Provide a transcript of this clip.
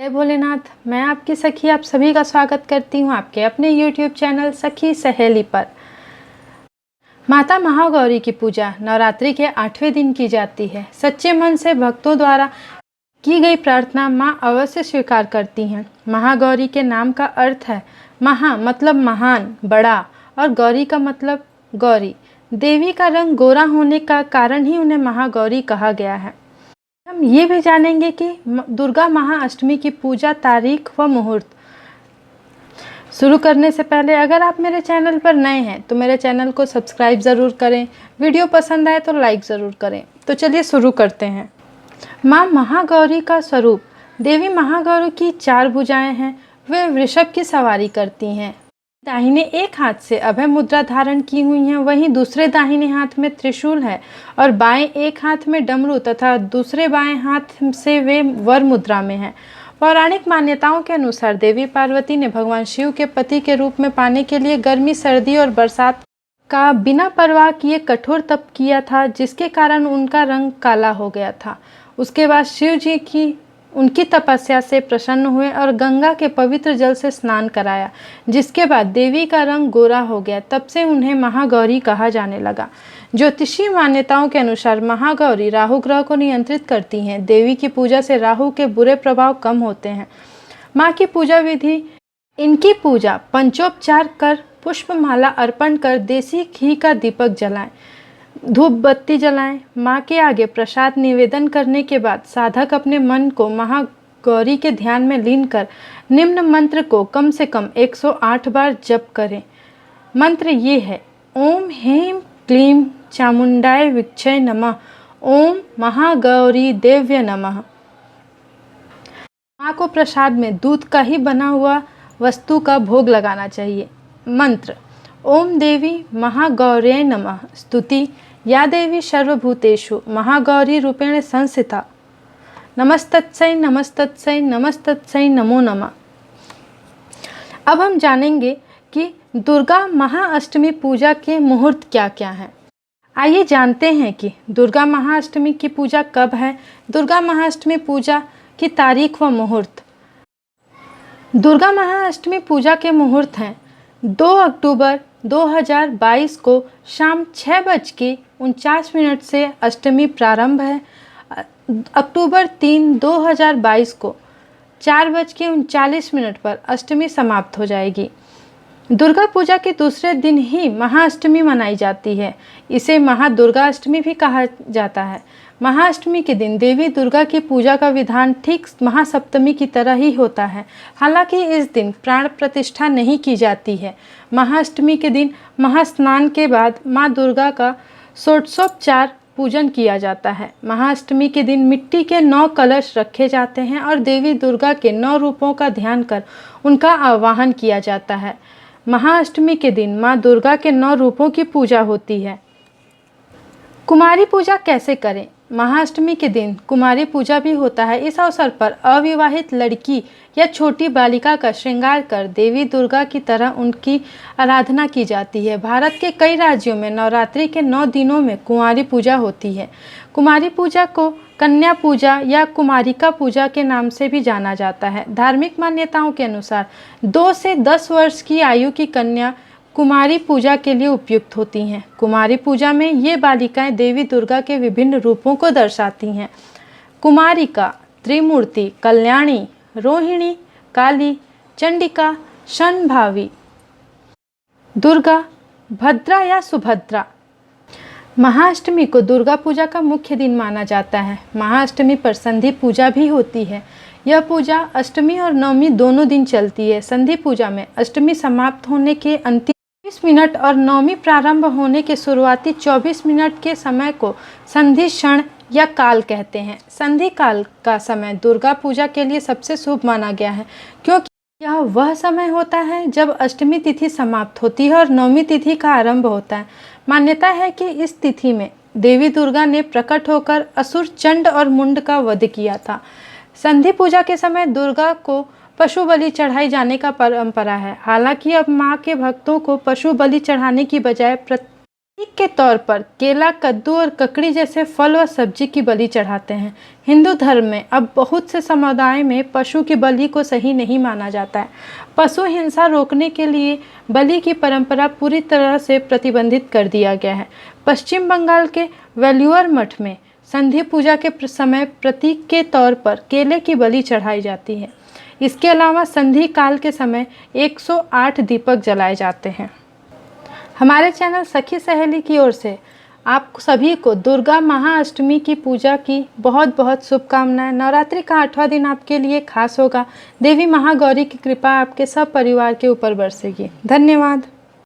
जय भोलेनाथ। मैं आपकी सखी आप सभी का स्वागत करती हूँ आपके अपने YouTube चैनल सखी सहेली पर। माता महागौरी की पूजा नवरात्रि के 8वें दिन की जाती है। सच्चे मन से भक्तों द्वारा की गई प्रार्थना माँ अवश्य स्वीकार करती हैं। महागौरी के नाम का अर्थ है महा मतलब महान, बड़ा, और गौरी का मतलब गौरी। देवी का रंग गोरा होने का कारण ही उन्हें महागौरी कहा गया है। हम ये भी जानेंगे कि दुर्गा महाअष्टमी की पूजा तारीख व मुहूर्त। शुरू करने से पहले अगर आप मेरे चैनल पर नए हैं तो मेरे चैनल को सब्सक्राइब ज़रूर करें। वीडियो पसंद आए तो लाइक ज़रूर करें। तो चलिए शुरू करते हैं। माँ महागौरी का स्वरूप। देवी महागौरी की 4 भुजाएं हैं। वे वृषभ की सवारी करती हैं। दाहिने एक हाथ से अभय मुद्रा धारण की हुई हैं, वहीं दूसरे दाहिने हाथ में त्रिशूल है और बाएं एक हाथ में डमरू तथा दूसरे बाएं हाथ से वे वर मुद्रा में हैं। पौराणिक मान्यताओं के अनुसार देवी पार्वती ने भगवान शिव के पति के रूप में पाने के लिए गर्मी, सर्दी और बरसात का बिना परवाह किए कठोर तप किया था, जिसके कारण उनका रंग काला हो गया था। उसके बाद शिव जी उनकी तपस्या से प्रसन्न हुए और गंगा के पवित्र जल से स्नान कराया, जिसके बाद देवी का रंग गोरा हो गया। तब से उन्हें महागौरी कहा जाने लगा। ज्योतिषीय मान्यताओं के अनुसार महागौरी राहु ग्रह को नियंत्रित करती हैं। देवी की पूजा से राहु के बुरे प्रभाव कम होते हैं। माँ की पूजा विधि। इनकी पूजा पंचोपचार कर, पुष्पमाला अर्पण कर, देसी घी का दीपक जलाएं, धूप बत्ती जलाएं। माँ के आगे प्रसाद निवेदन करने के बाद साधक अपने मन को महागौरी के ध्यान में लीन कर निम्न मंत्र को कम से कम 108 बार जप करें। मंत्र ये है: ओम ह्रीं क्लीं चामुंडाय विच्छय नमः। ओम महागौरी देव्य नमः। माँ को प्रसाद में दूध का ही बना हुआ वस्तु का भोग लगाना चाहिए। मंत्र: ओम देवी महागौर्यै नमः। स्तुति: या देवी सर्वभूतेषु महागौरी रूपेण संस्थिता। नमस्तत्सै नमस्तत्सै नमस्तत्सै नमो नमः। अब हम जानेंगे कि दुर्गा महाअष्टमी पूजा के मुहूर्त क्या क्या हैं। आइए जानते हैं कि दुर्गा महाअष्टमी की पूजा कब है। दुर्गा महाअष्टमी पूजा की तारीख व मुहूर्त। दुर्गा महाअष्टमी पूजा के मुहूर्त हैं: 2 अक्टूबर 2022 को शाम 6:49 से अष्टमी प्रारंभ है। अक्टूबर 3, 2022 को 4:39 पर अष्टमी समाप्त हो जाएगी। दुर्गा पूजा के दूसरे दिन ही महाअष्टमी मनाई जाती है। इसे महादुर्गा अष्टमी भी कहा जाता है। महाअष्टमी के दिन देवी दुर्गा की पूजा का विधान ठीक महासप्तमी की तरह ही होता है। हालांकि इस दिन प्राण प्रतिष्ठा नहीं की जाती है। महाअष्टमी के दिन महास्नान के बाद माँ दुर्गा का षोडशोपचार पूजन किया जाता है। महाअष्टमी के दिन मिट्टी के 9 कलश रखे जाते हैं और देवी दुर्गा के 9 रूपों का ध्यान कर उनका आवाहन किया जाता है। महाअष्टमी के दिन माँ दुर्गा के 9 रूपों की पूजा होती है। कुमारी पूजा कैसे करें। महाअष्टमी के दिन कुमारी पूजा भी होता है। इस अवसर पर अविवाहित लड़की या छोटी बालिका का श्रृंगार कर देवी दुर्गा की तरह उनकी आराधना की जाती है। भारत के कई राज्यों में नवरात्रि के 9 दिनों में कुमारी पूजा होती है। कुमारी पूजा को कन्या पूजा या कुमारिका पूजा के नाम से भी जाना जाता है। धार्मिक मान्यताओं के अनुसार 2 से 10 वर्ष की आयु की कन्या कुमारी पूजा के लिए उपयुक्त होती हैं। कुमारी पूजा में ये बालिकाएं देवी दुर्गा के विभिन्न रूपों को दर्शाती हैं। कुमारिका त्रिमूर्ति, कल्याणी, रोहिणी, काली, चंडिका, शनभावी, दुर्गा, भद्रा या सुभद्रा। महाअष्टमी को दुर्गा पूजा का मुख्य दिन माना जाता है। महाअष्टमी पर संधि पूजा भी होती है। यह पूजा अष्टमी और नवमी दोनों दिन चलती है। संधि पूजा में अष्टमी समाप्त होने के अंतिम 20 मिनट और नवमी प्रारंभ होने के शुरुआती 24 मिनट के समय को संधि क्षण या काल कहते हैं। संधि काल का समय दुर्गा पूजा के लिए सबसे शुभ माना गया है, क्योंकि यह वह समय होता है जब अष्टमी तिथि समाप्त होती है और नवमी तिथि का आरंभ होता है। मान्यता है कि इस तिथि में देवी दुर्गा ने प्रकट होकर असुर चंड और मुंड का वध किया था। संधि पूजा के समय दुर्गा को पशु बलि चढ़ाई जाने का परंपरा है। हालांकि अब माँ के भक्तों को पशु बलि चढ़ाने की बजाय प्रतीक के तौर पर केला, कद्दू और ककड़ी जैसे फल और सब्जी की बलि चढ़ाते हैं। हिंदू धर्म में अब बहुत से समुदाय में पशु की बलि को सही नहीं माना जाता है। पशु हिंसा रोकने के लिए बलि की परंपरा पूरी तरह से प्रतिबंधित कर दिया गया है। पश्चिम बंगाल के वेल्लूर मठ में संधि पूजा के समय प्रतीक के तौर पर केले की बलि चढ़ाई जाती है। इसके अलावा संधि काल के समय 108 दीपक जलाए जाते हैं। हमारे चैनल सखी सहेली की ओर से आप सभी को दुर्गा महाअष्टमी की पूजा की बहुत बहुत शुभकामनाएं। नवरात्रि का 8वां दिन आपके लिए खास होगा। देवी महागौरी की कृपा आपके सब परिवार के ऊपर बरसेगी। धन्यवाद।